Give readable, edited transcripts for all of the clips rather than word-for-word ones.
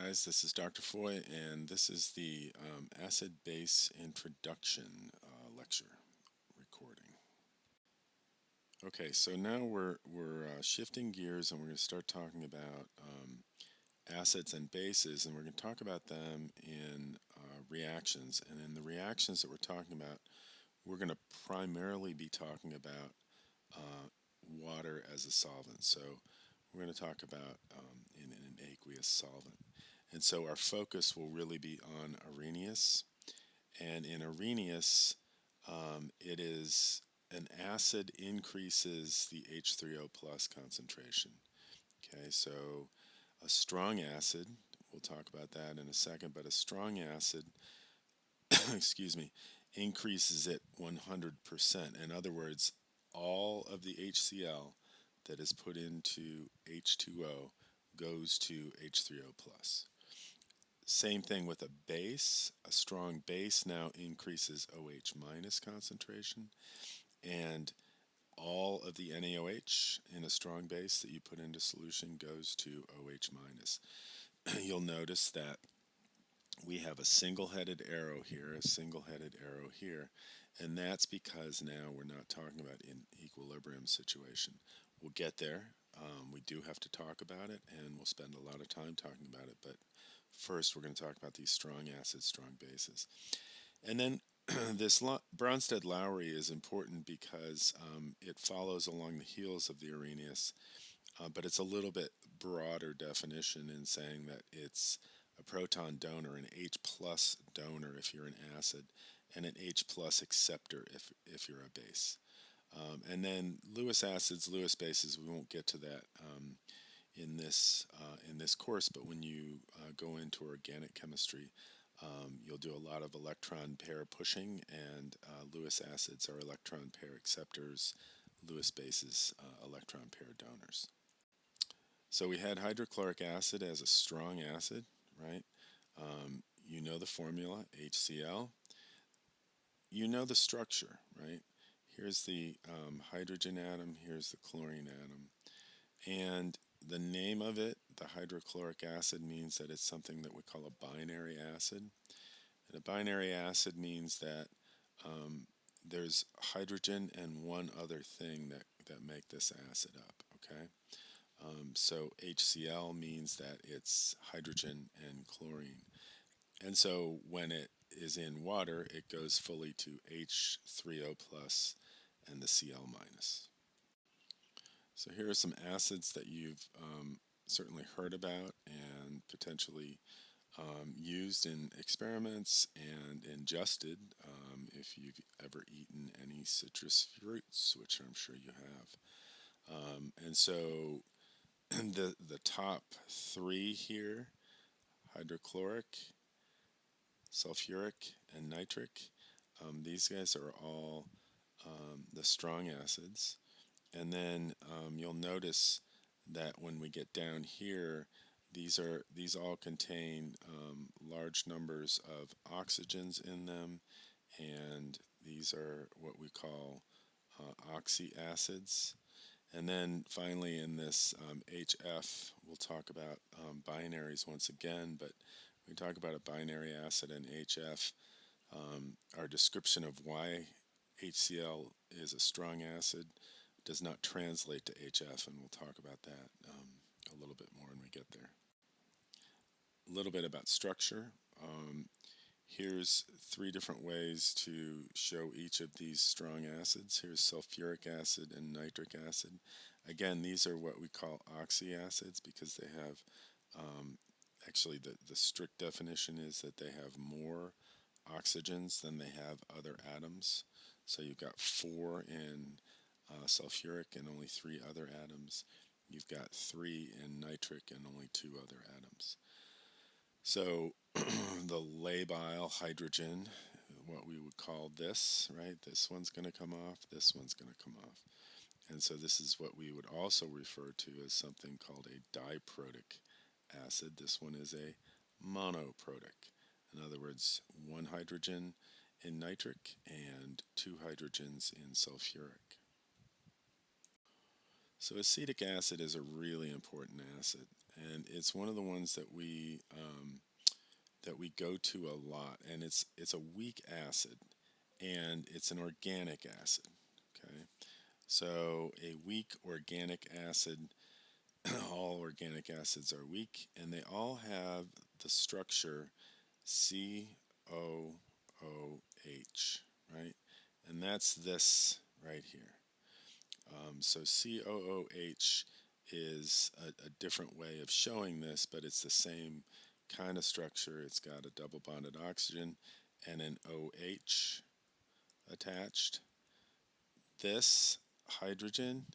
guys, this is Dr. Foy, and this is the acid-base introduction lecture recording. Okay, so now we're shifting gears, and we're going to start talking about acids and bases, and we're going to talk about them in reactions. And in the reactions that we're talking about, we're going to primarily be talking about water as a solvent. So we're going to talk about in an aqueous solvent. And so our focus will really be on Arrhenius. And in Arrhenius, it is an acid increases the H3O plus concentration. Okay, so a strong acid, we'll talk about that in a second, but a strong acid, excuse me, increases it 100%. In other words, all of the HCl that is put into H2O goes to H3O plus. Same thing with a base. A strong base now increases OH minus concentration, and all of the NaOH in a strong base that you put into solution goes to OH minus. You'll notice that we have a single-headed arrow here, a single-headed arrow here, and that's because now we're not talking about an equilibrium situation. We'll get there. We do have to talk about it, and we'll spend a lot of time talking about it, but first we're going to talk about these strong acids, strong bases. And then this Bronsted-Lowry is important because it follows along the heels of the Arrhenius, but it's a little bit broader definition in saying that it's a proton donor, an H plus donor if you're an acid, and an H plus acceptor if you're a base. And then Lewis acids, Lewis bases, we won't get to that in this course, but when you go into organic chemistry, you'll do a lot of electron pair pushing, and Lewis acids are electron pair acceptors, Lewis bases electron pair donors. So we had hydrochloric acid as a strong acid, right? You know the formula, HCl. You know the structure, right? Here's the hydrogen atom, here's the chlorine atom. And the name of it, the hydrochloric acid, means that it's something that we call a binary acid. And a binary acid means that there's hydrogen and one other thing that make this acid up, okay? So HCl means that it's hydrogen and chlorine. And so when it is in water, it goes fully to H3O plus and the Cl minus. So here are some acids that you've certainly heard about and potentially used in experiments and ingested if you've ever eaten any citrus fruits, which I'm sure you have. And so the top three here, hydrochloric, sulfuric, and nitric, these guys are all the strong acids. And then you'll notice that when we get down here, these all contain large numbers of oxygens in them, and these are what we call oxy acids. And then finally in this HF, we'll talk about binaries once again, but when we talk about a binary acid and HF, our description of why HCl is a strong acid does not translate to HF, and we'll talk about that a little bit more when we get there. A little bit about structure. Here's three different ways to show each of these strong acids. Here's sulfuric acid and nitric acid. Again, these are what we call oxy acids because they have, actually the strict definition is that they have more oxygens than they have other atoms. So you've got 4 in sulfuric and only 3 other atoms. You've got 3 in nitric and only 2 other atoms. So the labile hydrogen, what we would call this, right? This one's going to come off, this one's going to come off. And so this is what we would also refer to as something called a diprotic acid. This one is a monoprotic. In other words, 1 hydrogen in nitric and 2 hydrogens in sulfuric. So acetic acid is a really important acid, and it's one of the ones that we go to a lot, and it's a weak acid, and it's an organic acid. Okay, so a weak organic acid, all organic acids are weak, and they all have the structure COOH, right? And that's this right here. So COOH is a different way of showing this, but it's the same kind of structure. It's got a double bonded oxygen and an OH attached. This hydrogen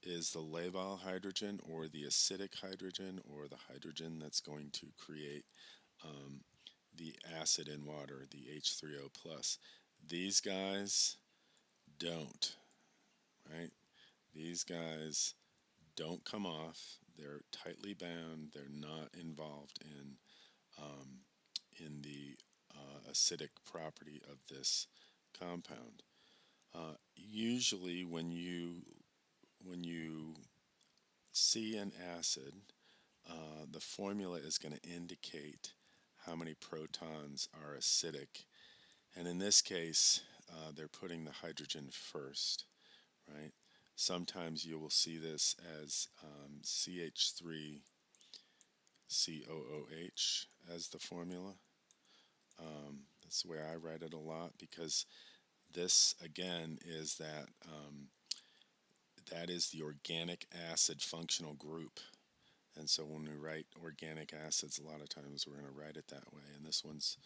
is the labile hydrogen, or the acidic hydrogen, or the hydrogen that's going to create um, the acid in water, the H3O plus. These guys don't, right? These guys don't come off. They're tightly bound. They're not involved um, in the acidic property of this compound. Usually, when you see an acid, the formula is going to indicate how many protons are acidic, and in this case, they're putting the hydrogen first, right? Sometimes you will see this as CH3COOH as the formula. That's the way I write it a lot, because this again is that is the organic acid functional group. And so when we write organic acids, a lot of times we're going to write it that way. And this one's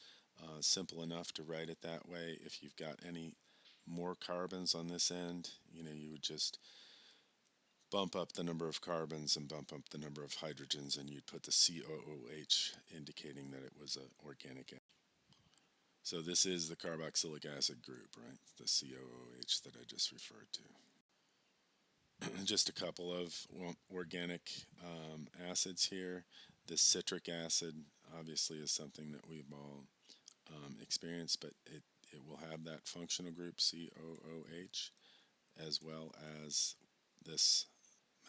simple enough to write it that way. If you've got any more carbons on this end, you would just bump up the number of carbons and bump up the number of hydrogens, and you'd put the COOH, indicating that it was an organic acid. So this is the carboxylic acid group, right? The COOH that I just referred to. Just a couple of organic acids here. The citric acid obviously is something that we've all experienced, but it will have that functional group COOH, as well as this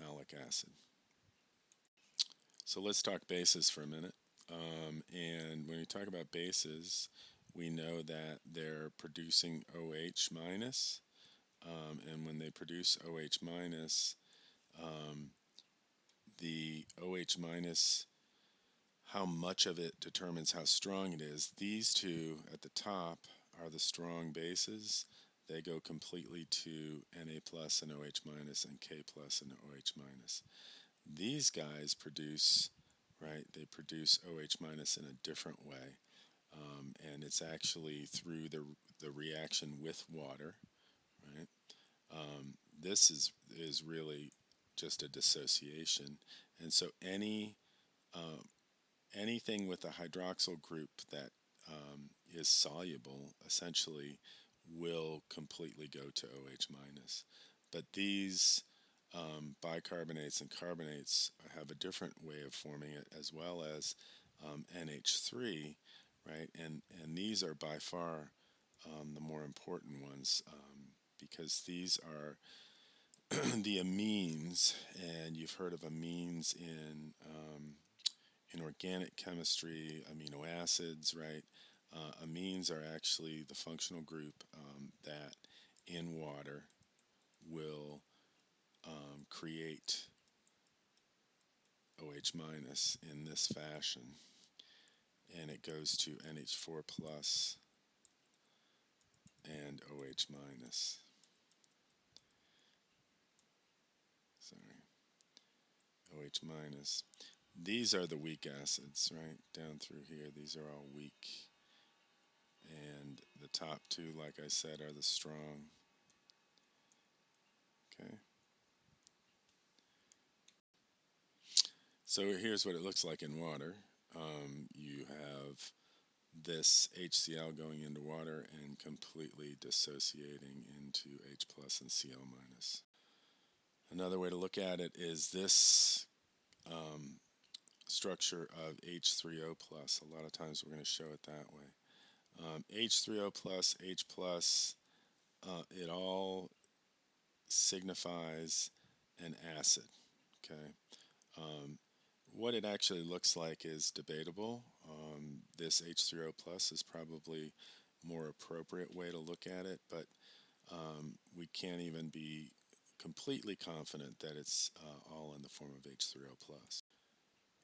malic acid. So let's talk bases for a minute. And when we talk about bases, we know that they're producing OH minus. And when they produce OH minus, the OH minus, how much of it determines how strong it is. These two at the top are the strong bases. They go completely to Na plus and OH minus, and K plus and OH minus. These guys produce, right, they produce OH minus in a different way. And it's actually through the reaction with water, right? This is really just a dissociation, and so anything with a hydroxyl group that is soluble essentially will completely go to OH minus. But these bicarbonates and carbonates have a different way of forming it, as well as NH3, right? And these are by far the more important ones, because these are the amines, and you've heard of amines in organic chemistry, amino acids, right? Amines are actually the functional group that in water will create OH minus in this fashion, and it goes to NH4 plus and OH minus. Sorry, OH minus. These are the weak acids, right? Down through here, these are all weak. And the top two, like I said, are the strong. Okay. So here's what it looks like in water. You have this HCl going into water and completely dissociating into H plus and Cl minus. Another way to look at it is this structure of H3O plus. A lot of times we're going to show it that way. H3O plus, H plus, it all signifies an acid. Okay, What it actually looks like is debatable. This H3O plus is probably more appropriate way to look at it, but we can't even be completely confident that it's all in the form of H3O plus.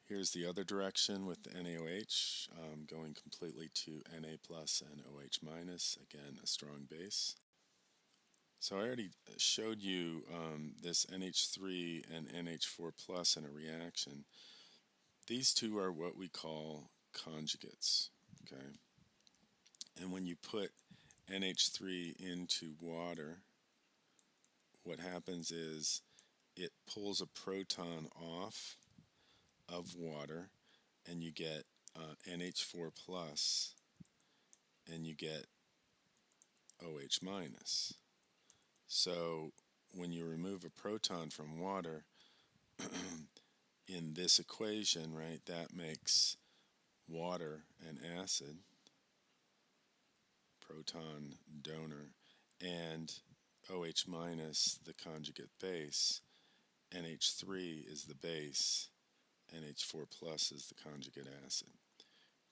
Here's the other direction with the NaOH, going completely to Na plus and OH minus, again a strong base. So I already showed you this NH3 and NH4 plus in a reaction. These two are what we call conjugates, okay? And when you put NH3 into water, what happens is it pulls a proton off of water and you get NH4 plus and you get OH minus. So when you remove a proton from water in this equation, right, that makes water an acid, proton donor, and OH minus the conjugate base. NH3 is the base, NH4 plus is the conjugate acid.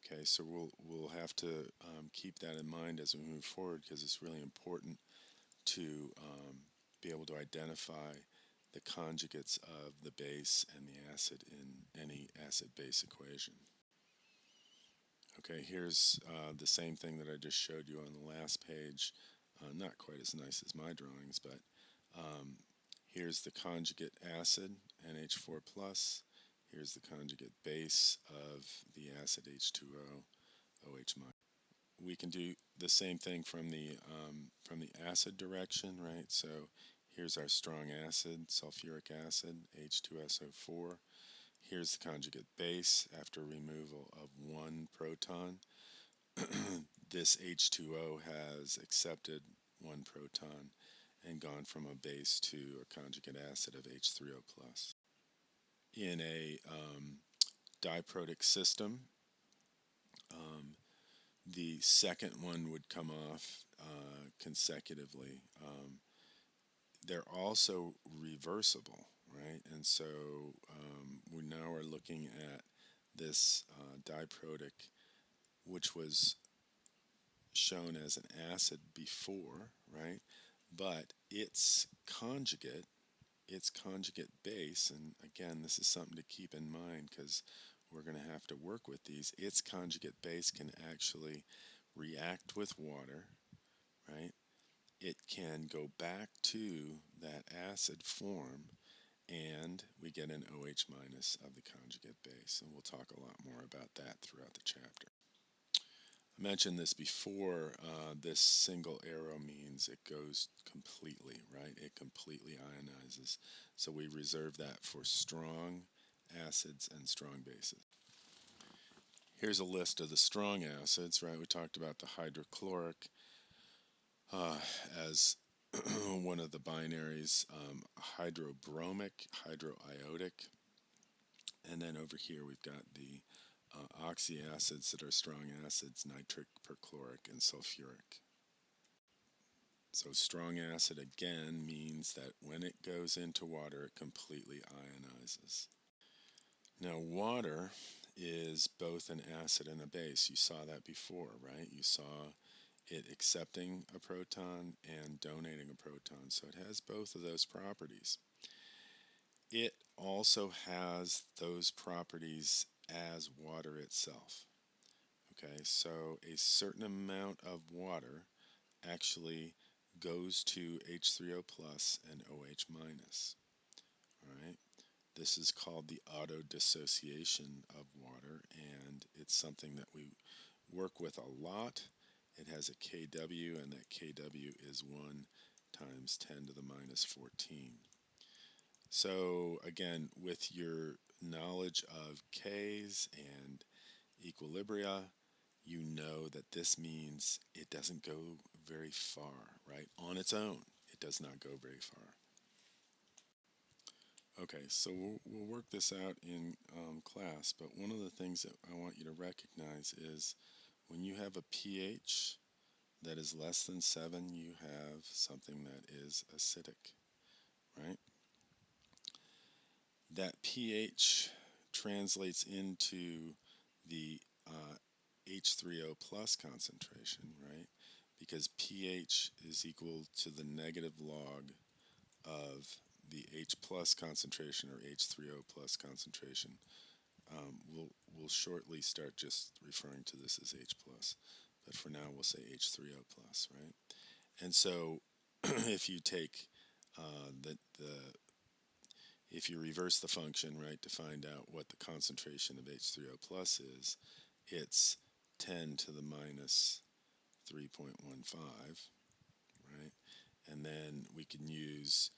Okay, so we'll have to keep that in mind as we move forward because it's really important to be able to identify the conjugates of the base and the acid in any acid-base equation. Okay, here's the same thing that I just showed you on the last page. Not quite as nice as my drawings, but here's the conjugate acid, NH4 plus. Here's the conjugate base of the acid H2O, OH minus. We can do the same thing from the acid direction, right? So here's our strong acid, sulfuric acid, H2SO4. Here's the conjugate base after removal of one proton. This H2O has accepted one proton and gone from a base to a conjugate acid of H3O plus. In a diprotic system, the second one would come off consecutively. They're also reversible, right? And so we now are looking at this diprotic, which was shown as an acid before, right? But its conjugate base, and again, this is something to keep in mind because we're going to have to work with these. Its conjugate base can actually react with water, right? It can go back to that acid form and we get an OH minus of the conjugate base, and we'll talk a lot more about that throughout the chapter. I mentioned this before, this single arrow means it goes completely, right? It completely ionizes. So we reserve that for strong acids and strong bases. Here's a list of the strong acids, right? We talked about the hydrochloric as one of the binaries, hydrobromic, hydroiodic, and then over here we've got the oxyacids that are strong acids, nitric, perchloric, and sulfuric. So strong acid again means that when it goes into water, it completely ionizes. Now water is both an acid and a base. You saw that before, right? You saw it accepting a proton and donating a proton. So it has both of those properties. It also has those properties as water itself. Okay, so a certain amount of water actually goes to H3O plus and OH minus. All right, this is called the autodissociation of water, and it's something that we work with a lot. It has a kW, and that kW is 1 times 10 to the minus 14. So again, with your knowledge of Ks and equilibria, you know that this means it doesn't go very far, right? On its own, it does not go very far. Okay, so we'll work this out in class, but one of the things that I want you to recognize is when you have a pH that is less than 7, you have something that is acidic, right? That pH translates into the H3O plus concentration, right? Because pH is equal to the negative log of the H plus concentration or H3O plus concentration. We'll shortly start just referring to this as H plus, but for now we'll say H3O plus, right? And so if you take the if you reverse the function, right, to find out what the concentration of H3O plus is, it's 10 to the minus 3.15, right? And then we can use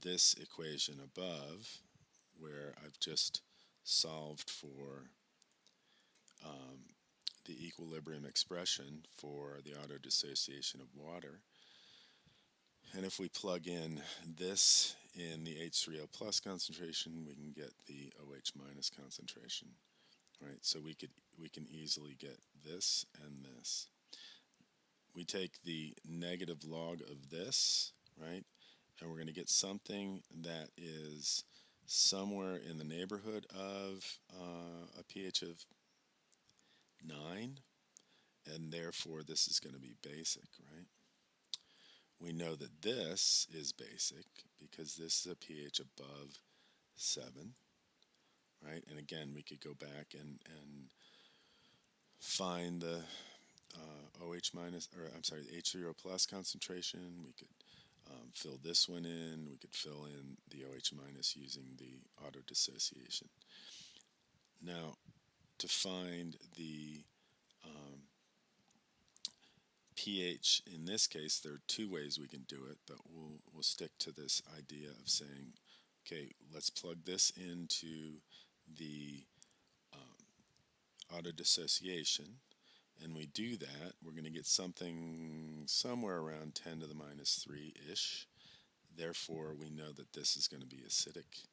this equation above, where I've just solved for the equilibrium expression for the auto dissociation of water. And if we plug in this in the H3O plus concentration, we can get the OH minus concentration, right? So we can easily get this and this. We take the negative log of this, right? And we're going to get something that is somewhere in the neighborhood of a pH of 9, and therefore this is going to be basic, right? We know that this is basic because this is a pH above 7, right? And again, we could go back and find the OH minus, or I'm sorry, the H3O plus concentration. We could fill this one in. We could fill in the OH minus using the auto dissociation. Now, to find the pH in this case, there are two ways we can do it, but we'll stick to this idea of saying, okay, let's plug this into the auto dissociation, and we do that, we're going to get something somewhere around 10 to the minus 3-ish. Therefore, we know that this is going to be acidic.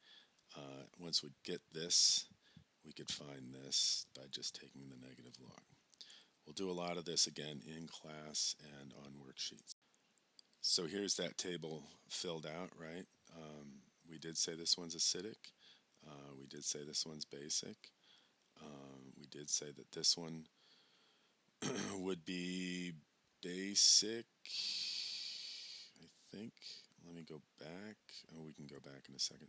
Once we get this, we could find this by just taking the negative log. We'll do a lot of this again in class and on worksheets. So here's that table filled out, right? We did say this one's acidic. We did say this one's basic. We did say that this one would be basic, I think. Let me go back. Oh, we can go back in a second.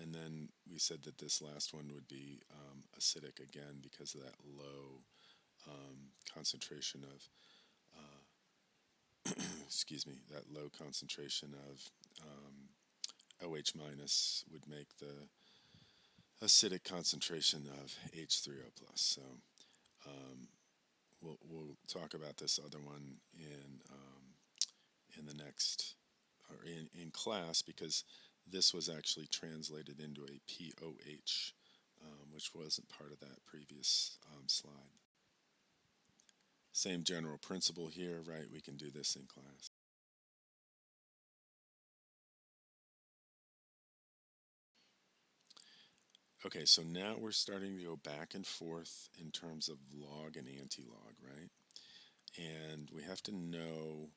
And then we said that this last one would be acidic again because of that low concentration of, excuse me, that low concentration of OH minus would make the acidic concentration of H3O plus. So we'll talk about this other one in the next, or in class, because this was actually translated into a POH, which wasn't part of that previous slide. Same general principle here, right? We can do this in class. Okay, so now we're starting to go back and forth in terms of log and anti-log, right? And we have to know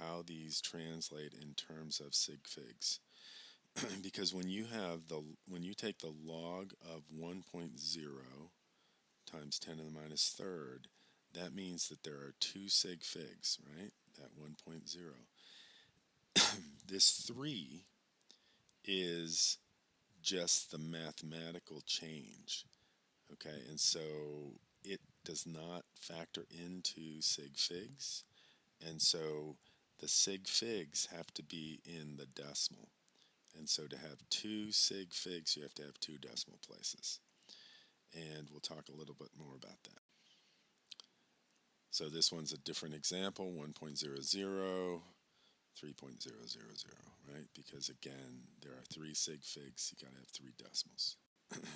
how these translate in terms of sig figs. Because when you take the log of 1.0 times 10 to the minus third, that means that there are 2 sig figs, right? At 1.0. This 3 is just the mathematical change, okay? And so it does not factor into sig figs, and so the sig figs have to be in the decimal. And so to have 2 sig figs, you have to have 2 decimal places. And we'll talk a little bit more about that. So this one's a different example, 1.00, 3.000, right? Because again, there are 3 sig figs, you gotta have 3 decimals.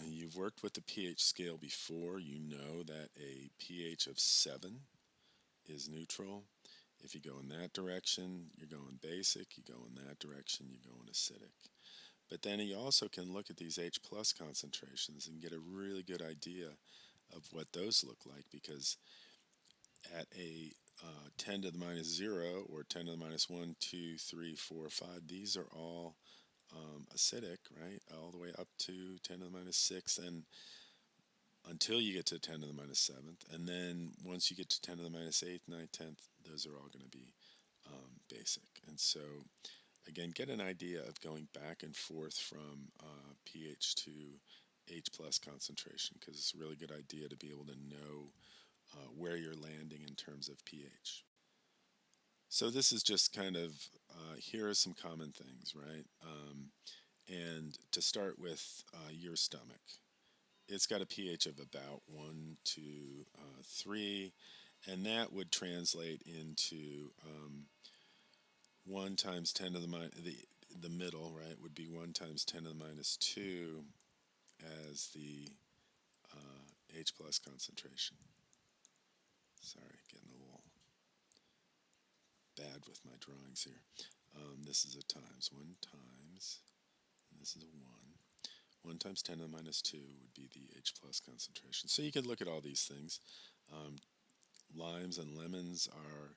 You've worked with the pH scale before, you know that a pH of 7 is neutral. If you go in that direction, you're going basic. You go in that direction, you're going acidic. But then you also can look at these H plus concentrations and get a really good idea of what those look like, because at a 10 to the minus 0 or 10 to the minus 1, 2, 3, 4, 5, these are all acidic, right? All the way up to 10 to the minus 6, and until you get to 10 to the minus 7th. And then once you get to 10 to the minus 8th, 9th, 10th, those are all going to be basic. And so, again, get an idea of going back and forth from pH to H plus concentration, because it's a really good idea to be able to know where you're landing in terms of pH. So this is just kind of, here are some common things, right? And to start with, your stomach. It's got a pH of about 1 to 3, and that would translate into 1 times 10 to the minus, the middle, right, would be 1 times 10 to the minus 2 as the H plus concentration. Sorry, getting a little bad with my drawings here. This is a times, 1 times, and this is a 1. 1 times 10 to the minus 2 would be the H plus concentration. So you could look at all these things. Limes and lemons are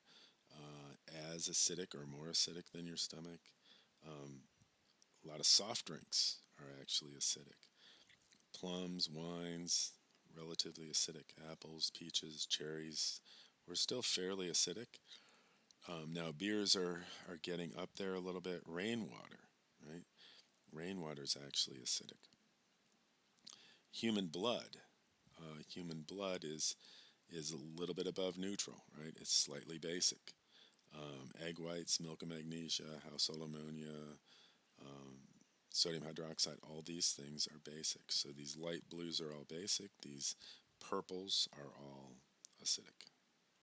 as acidic or more acidic than your stomach. A lot of soft drinks are actually acidic. Plums, wines, relatively acidic. Apples, peaches, cherries, we're still fairly acidic. Now beers are getting up there a little bit. Rainwater, right? Rainwater is actually acidic. Human blood. Human blood is a little bit above neutral, right? It's slightly basic. Egg whites, milk of magnesia, household ammonia, um, sodium hydroxide, all these things are basic. So these light blues are all basic. These purples are all acidic.